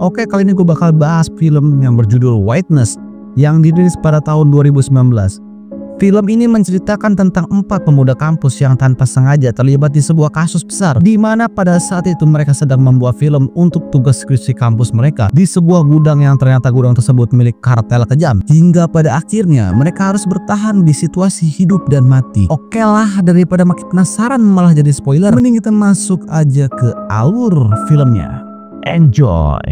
Oke, kali ini gue bakal bahas film yang berjudul Witness yang dirilis pada tahun 2019. Film ini menceritakan tentang 4 pemuda kampus yang tanpa sengaja terlibat di sebuah kasus besar, di mana pada saat itu mereka sedang membuat film untuk tugas skripsi kampus mereka di sebuah gudang yang ternyata gudang tersebut milik kartel kejam. Hingga pada akhirnya mereka harus bertahan di situasi hidup dan mati. Oke lah, daripada makin penasaran malah jadi spoiler, mending kita masuk aja ke alur filmnya. Enjoy.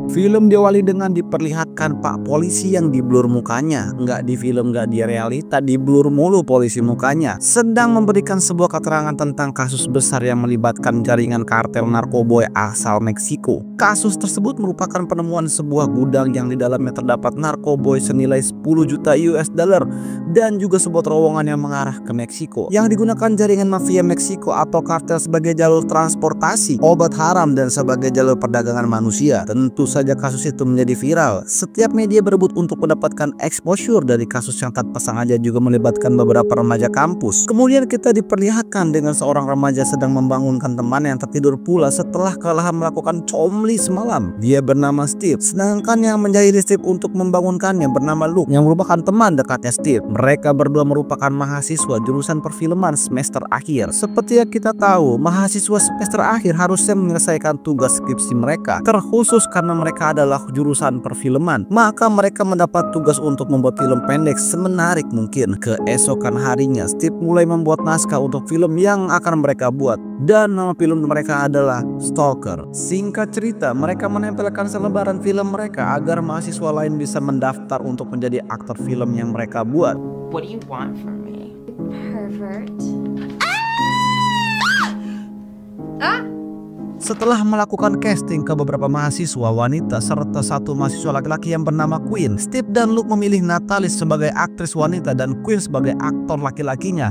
Film diawali dengan diperlihatkan Pak Polisi yang diblur mukanya. Nggak di film, nggak di realita, diblur mulu polisi mukanya. Sedang memberikan sebuah keterangan tentang kasus besar yang melibatkan jaringan kartel narkoboy asal Meksiko. Kasus tersebut merupakan penemuan sebuah gudang yang di dalamnya terdapat narkoboy senilai 10 juta US dollar dan juga sebuah terowongan yang mengarah ke Meksiko yang digunakan jaringan mafia Meksiko atau kartel sebagai jalur transportasi obat haram dan sebagai jalur perdagangan manusia. Tentu saja kasus itu menjadi viral. Setiap media berebut untuk mendapatkan exposure dari kasus yang tanpa sengaja juga melibatkan beberapa remaja kampus. Kemudian kita diperlihatkan dengan seorang remaja sedang membangunkan teman yang tertidur pula setelah kelelahan melakukan comli semalam. Dia bernama Steve, sedangkan yang menjadi Steve untuk membangunkannya bernama Luke yang merupakan teman dekatnya Steve. Mereka berdua merupakan mahasiswa jurusan perfilman semester akhir. Seperti yang kita tahu, mahasiswa semester akhir harusnya menyelesaikan tugas skripsi mereka, terkhusus karena mereka adalah jurusan perfilman. Maka mereka mendapat tugas untuk membuat film pendek semenarik mungkin. Keesokan harinya Steve mulai membuat naskah untuk film yang akan mereka buat, dan nama film mereka adalah Stalker. Singkat cerita, mereka menempelkan selebaran film mereka agar mahasiswa lain bisa mendaftar untuk menjadi aktor film yang mereka buat. What do you want from me? Pervert. Ah! Setelah melakukan casting ke beberapa mahasiswa wanita serta satu mahasiswa laki-laki yang bernama Quinn, Steve dan Luke memilih Natalie sebagai aktris wanita dan Quinn sebagai aktor laki-lakinya.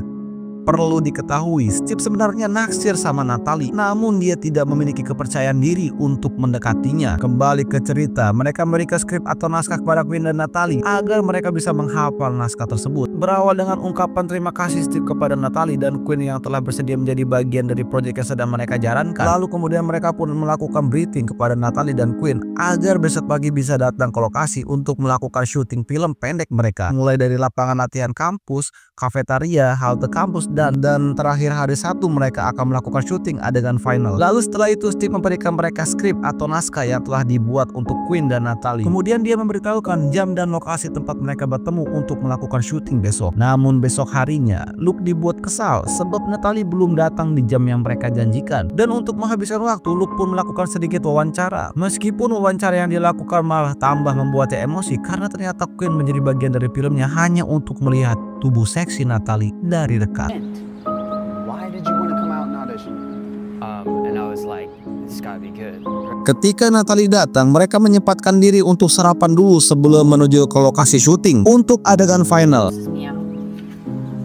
Perlu diketahui, Steve sebenarnya naksir sama Natalie, namun dia tidak memiliki kepercayaan diri untuk mendekatinya. Kembali ke cerita, mereka memberikan skrip atau naskah kepada Quinn dan Natalie agar mereka bisa menghafal naskah tersebut. Berawal dengan ungkapan terima kasih Steve kepada Natalie dan Quinn yang telah bersedia menjadi bagian dari proyek yang sedang mereka jalankan. Lalu kemudian mereka pun melakukan briefing kepada Natalie dan Quinn agar besok pagi bisa datang ke lokasi untuk melakukan syuting film pendek mereka. Mulai dari lapangan latihan kampus, kafetaria, halte kampus, dan terakhir hari Sabtu mereka akan melakukan syuting adegan final. Lalu setelah itu Steve memberikan mereka skrip atau naskah yang telah dibuat untuk Quinn dan Natalie. Kemudian dia memberitahukan jam dan lokasi tempat mereka bertemu untuk melakukan syuting besok. Namun besok harinya Luke dibuat kesal sebab Natalie belum datang di jam yang mereka janjikan. Dan untuk menghabiskan waktu, Luke pun melakukan sedikit wawancara. Meskipun wawancara yang dilakukan malah tambah membuatnya emosi karena ternyata Quinn menjadi bagian dari filmnya hanya untuk melihat tubuh seksi Natalie dari dekat. Ketika Natalie datang, mereka menyempatkan diri untuk sarapan dulu sebelum menuju ke lokasi syuting untuk adegan final.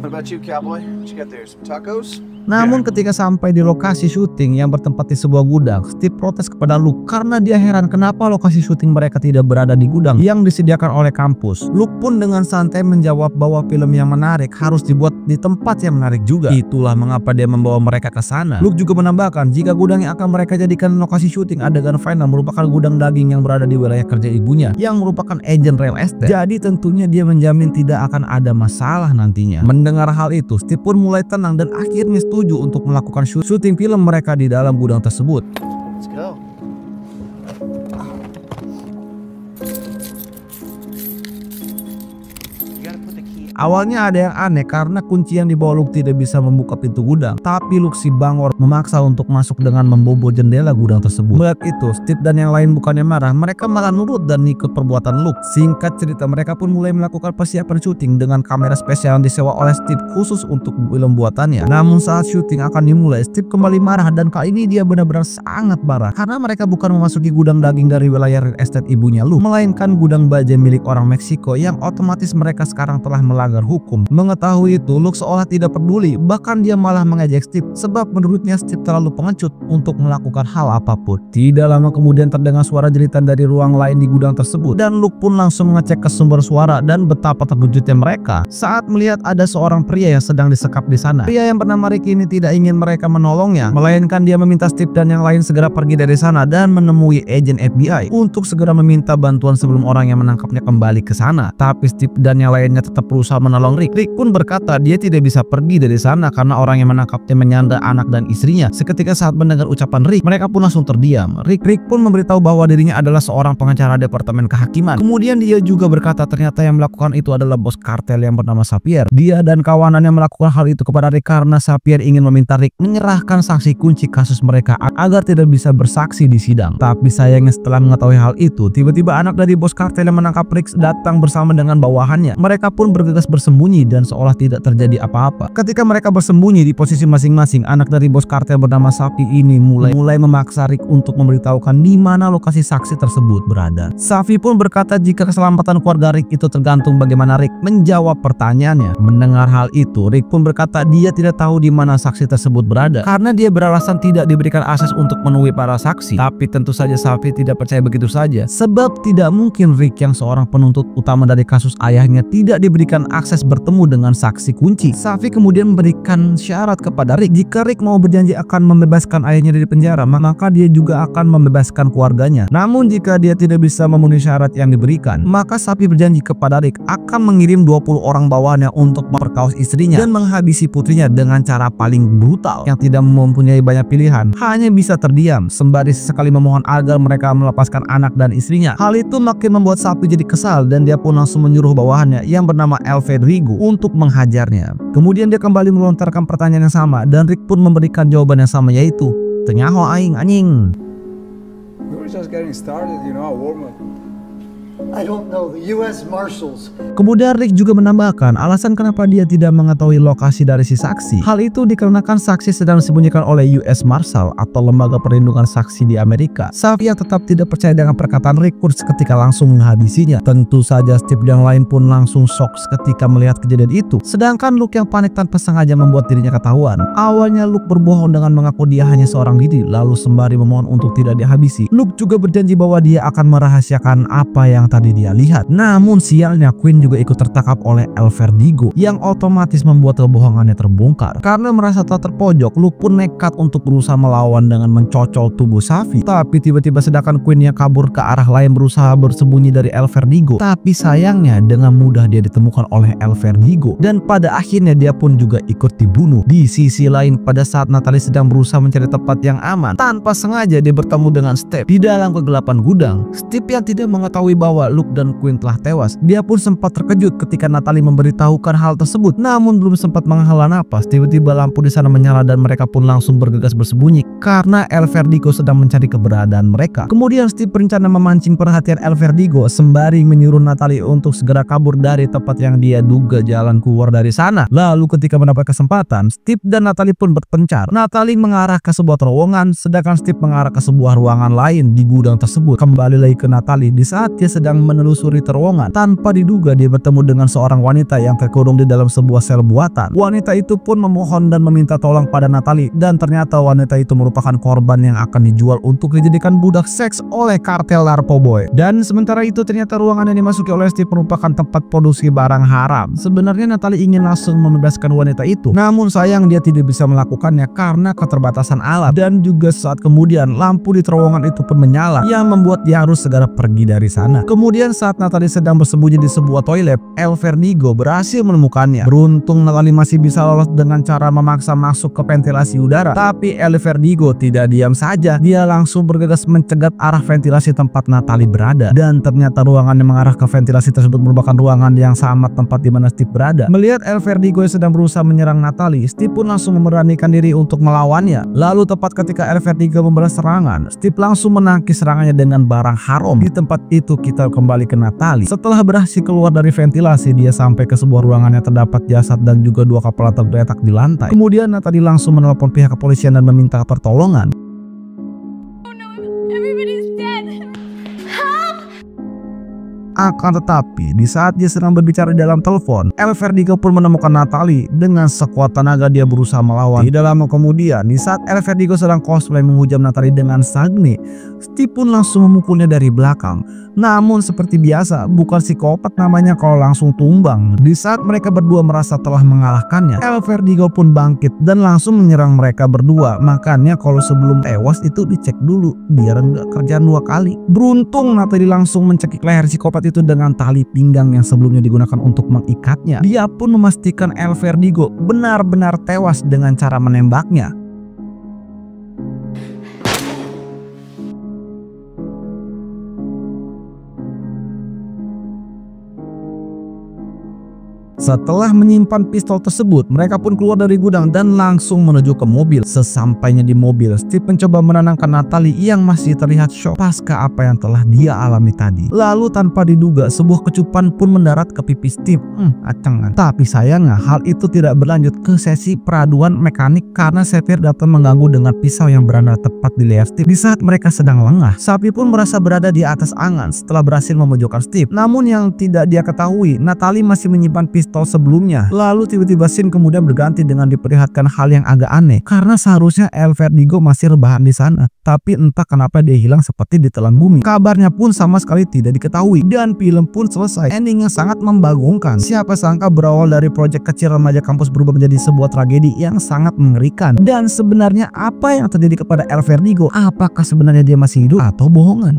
What about you, cowboy? What you got there? Some tacos? Namun ketika sampai di lokasi syuting yang bertempat di sebuah gudang, Steve protes kepada Luke karena dia heran kenapa lokasi syuting mereka tidak berada di gudang yang disediakan oleh kampus. Luke pun dengan santai menjawab bahwa film yang menarik harus dibuat di tempat yang menarik juga. Itulah mengapa dia membawa mereka ke sana. Luke juga menambahkan jika gudang yang akan mereka jadikan lokasi syuting adegan final merupakan gudang daging yang berada di wilayah kerja ibunya yang merupakan agen real estate. Jadi tentunya dia menjamin tidak akan ada masalah nantinya. Mendengar hal itu, Steve pun mulai tenang dan akhirnya setuju untuk melakukan syuting film mereka di dalam gudang tersebut. Let's go. Awalnya ada yang aneh karena kunci yang dibawa Luke tidak bisa membuka pintu gudang. Tapi Luke si bangor memaksa untuk masuk dengan membobol jendela gudang tersebut. Melihat itu, Steve dan yang lain bukannya marah, mereka malah nurut dan ikut perbuatan Luke. Singkat cerita, mereka pun mulai melakukan persiapan syuting dengan kamera spesial yang disewa oleh Steve khusus untuk film buatannya. Namun saat syuting akan dimulai, Steve kembali marah dan kali ini dia benar-benar sangat marah karena mereka bukan memasuki gudang daging dari wilayah real estate ibunya Luke, melainkan gudang baja milik orang Meksiko yang otomatis mereka sekarang telah melakukan melanggar hukum. Mengetahui itu, Luke seolah tidak peduli, bahkan dia malah mengejek Steve sebab menurutnya Steve terlalu pengecut untuk melakukan hal apapun. Tidak lama kemudian terdengar suara jeritan dari ruang lain di gudang tersebut dan Luke pun langsung mengecek ke sumber suara dan betapa terkejutnya mereka saat melihat ada seorang pria yang sedang disekap di sana. Pria yang bernama Rick ini tidak ingin mereka menolongnya, melainkan dia meminta Steve dan yang lain segera pergi dari sana dan menemui agen FBI untuk segera meminta bantuan sebelum orang yang menangkapnya kembali ke sana. Tapi Steve dan yang lainnya tetap berusaha menolong Rick. Rick pun berkata dia tidak bisa pergi dari sana karena orang yang menangkapnya menyandra anak dan istrinya. Seketika saat mendengar ucapan Rick, mereka pun langsung terdiam. Rick pun memberitahu bahwa dirinya adalah seorang pengacara departemen kehakiman. Kemudian dia juga berkata ternyata yang melakukan itu adalah bos kartel yang bernama Xavier. Dia dan kawanannya melakukan hal itu kepada Rick karena Xavier ingin meminta Rick menyerahkan saksi kunci kasus mereka agar tidak bisa bersaksi di sidang. Tapi sayangnya setelah mengetahui hal itu, tiba-tiba anak dari bos kartel yang menangkap Rick datang bersama dengan bawahannya. Mereka pun bergegas bersembunyi dan seolah tidak terjadi apa-apa. Ketika mereka bersembunyi di posisi masing-masing, anak dari bos kartel bernama Safi ini mulai memaksa Rick untuk memberitahukan di mana lokasi saksi tersebut berada. Safi pun berkata jika keselamatan keluarga Rick itu tergantung bagaimana Rick menjawab pertanyaannya. Mendengar hal itu, Rick pun berkata dia tidak tahu di mana saksi tersebut berada karena dia beralasan tidak diberikan akses untuk menemui para saksi. Tapi tentu saja Safi tidak percaya begitu saja, sebab tidak mungkin Rick yang seorang penuntut utama dari kasus ayahnya tidak diberikan akses bertemu dengan saksi kunci. Safi kemudian memberikan syarat kepada Rick, jika Rick mau berjanji akan membebaskan ayahnya dari penjara, maka dia juga akan membebaskan keluarganya. Namun jika dia tidak bisa memenuhi syarat yang diberikan, maka Safi berjanji kepada Rick akan mengirim 20 orang bawahannya untuk memperkaos istrinya dan menghabisi putrinya dengan cara paling brutal. Yang tidak mempunyai banyak pilihan, hanya bisa terdiam sembari sesekali memohon agar mereka melepaskan anak dan istrinya. Hal itu makin membuat Safi jadi kesal dan dia pun langsung menyuruh bawahannya yang bernama Alfredrigo untuk menghajarnya. Kemudian dia kembali melontarkan pertanyaan yang sama dan Rick pun memberikan jawaban yang sama, yaitu "Tenyaho aing anjing." We were just getting started, you know, a warm-up. I don't know. The U.S. Marshals. Kemudian Rick juga menambahkan alasan kenapa dia tidak mengetahui lokasi dari si saksi. Hal itu dikarenakan saksi sedang disembunyikan oleh US Marshal atau Lembaga Perlindungan Saksi di Amerika. Safi yang tetap tidak percaya dengan perkataan Rick pun seketika langsung menghabisinya. Tentu saja Steve yang lain pun langsung shock ketika melihat kejadian itu. Sedangkan Luke yang panik tanpa sengaja membuat dirinya ketahuan. Awalnya Luke berbohong dengan mengaku dia hanya seorang diri, lalu sembari memohon untuk tidak dihabisi. Luke juga berjanji bahwa dia akan merahasiakan apa yang tadi dia lihat. Namun sialnya Quinn juga ikut tertangkap oleh Alfredrigo yang otomatis membuat kebohongannya terbongkar. Karena merasa tak terpojok, Luke pun nekat untuk berusaha melawan dengan mencocol tubuh Safi. Tapi tiba-tiba sedangkan Quinn yang kabur ke arah lain berusaha bersembunyi dari Alfredrigo. Tapi sayangnya dengan mudah dia ditemukan oleh Alfredrigo dan pada akhirnya dia pun juga ikut dibunuh. Di sisi lain, pada saat Natalie sedang berusaha mencari tempat yang aman, tanpa sengaja dia bertemu dengan Steve di dalam kegelapan gudang. Steve yang tidak mengetahui bahwa Luke dan Quinn telah tewas. Dia pun sempat terkejut ketika Natalie memberitahukan hal tersebut. Namun belum sempat menghela napas, tiba-tiba lampu di sana menyala dan mereka pun langsung bergegas bersembunyi karena Alfredrigo sedang mencari keberadaan mereka. Kemudian Steve berencana memancing perhatian Alfredrigo sembari menyuruh Natalie untuk segera kabur dari tempat yang dia duga jalan keluar dari sana. Lalu ketika mendapat kesempatan, Steve dan Natalie pun berpencar. Natalie mengarah ke sebuah terowongan, sedangkan Steve mengarah ke sebuah ruangan lain di gudang tersebut. Kembali lagi ke Natalie di saat dia sedang menelusuri terowongan. Tanpa diduga dia bertemu dengan seorang wanita yang terkurung di dalam sebuah sel buatan. Wanita itu pun memohon dan meminta tolong pada Natalie dan ternyata wanita itu merupakan korban yang akan dijual untuk dijadikan budak seks oleh kartel narkoboy. Dan sementara itu ternyata ruangan yang dimasuki oleh Steve merupakan tempat produksi barang haram. Sebenarnya Natalie ingin langsung membebaskan wanita itu, namun sayang dia tidak bisa melakukannya karena keterbatasan alat. Dan juga saat kemudian lampu di terowongan itu pun menyala yang membuat dia harus segera pergi dari sana. Kemudian saat Natalie sedang bersembunyi di sebuah toilet, Alfredrigo berhasil menemukannya. Beruntung Natalie masih bisa lolos dengan cara memaksa masuk ke ventilasi udara. Tapi Alfredrigo tidak diam saja. Dia langsung bergegas mencegat arah ventilasi tempat Natalie berada. Dan ternyata ruangan yang mengarah ke ventilasi tersebut merupakan ruangan yang sama tempat di mana Steve berada. Melihat Alfredrigo yang sedang berusaha menyerang Natalie, Steve pun langsung memberanikan diri untuk melawannya. Lalu tepat ketika Alfredrigo membalas serangan, Steve langsung menangkis serangannya dengan barang haram. Di tempat itu kita kembali ke Natalie. Setelah berhasil keluar dari ventilasi, dia sampai ke sebuah ruangan yang terdapat jasad dan juga dua kepala tergeletak di lantai. Kemudian Natalie langsung menelpon pihak kepolisian dan meminta pertolongan. Akan tetapi di saat dia sedang berbicara di dalam telepon, El Vertigo pun menemukan Natalie. Dengan sekuat tenaga dia berusaha melawan. Tidak lama kemudian, di saat El Vertigo sedang cosplay menghujam Natalie dengan Sagne, Steve pun langsung memukulnya dari belakang. Namun seperti biasa, bukan psikopat namanya kalau langsung tumbang. Di saat mereka berdua merasa telah mengalahkannya, El Vertigo pun bangkit dan langsung menyerang mereka berdua. Makanya kalau sebelum tewas itu dicek dulu biar nggak kerjaan 2 kali. Beruntung Natalie langsung mencekik leher psikopat itu dengan tali pinggang yang sebelumnya digunakan untuk mengikatnya. Dia pun memastikan El Vertigo benar-benar tewas dengan cara menembaknya. Setelah menyimpan pistol tersebut, mereka pun keluar dari gudang dan langsung menuju ke mobil. Sesampainya di mobil, Steve mencoba menenangkan Natalie yang masih terlihat shock pasca apa yang telah dia alami tadi. Lalu tanpa diduga, sebuah kecupan pun mendarat ke pipi Steve. Acengan. Tapi sayangnya hal itu tidak berlanjut ke sesi peraduan mekanik karena Xavier datang mengganggu dengan pisau yang berada tepat di leher Steve. Di saat mereka sedang lengah, sapi pun merasa berada di atas angan setelah berhasil memojokkan Steve. Namun yang tidak dia ketahui, Natalie masih menyimpan pistol sebelumnya. Lalu tiba-tiba scene kemudian berganti dengan diperlihatkan hal yang agak aneh karena seharusnya El Vertigo masih rebahan di sana, tapi entah kenapa dia hilang seperti ditelan bumi. Kabarnya pun sama sekali tidak diketahui dan film pun selesai. Endingnya sangat membagongkan. Siapa sangka berawal dari proyek kecil remaja kampus berubah menjadi sebuah tragedi yang sangat mengerikan. Dan sebenarnya apa yang terjadi kepada El Vertigo? Apakah sebenarnya dia masih hidup atau bohongan?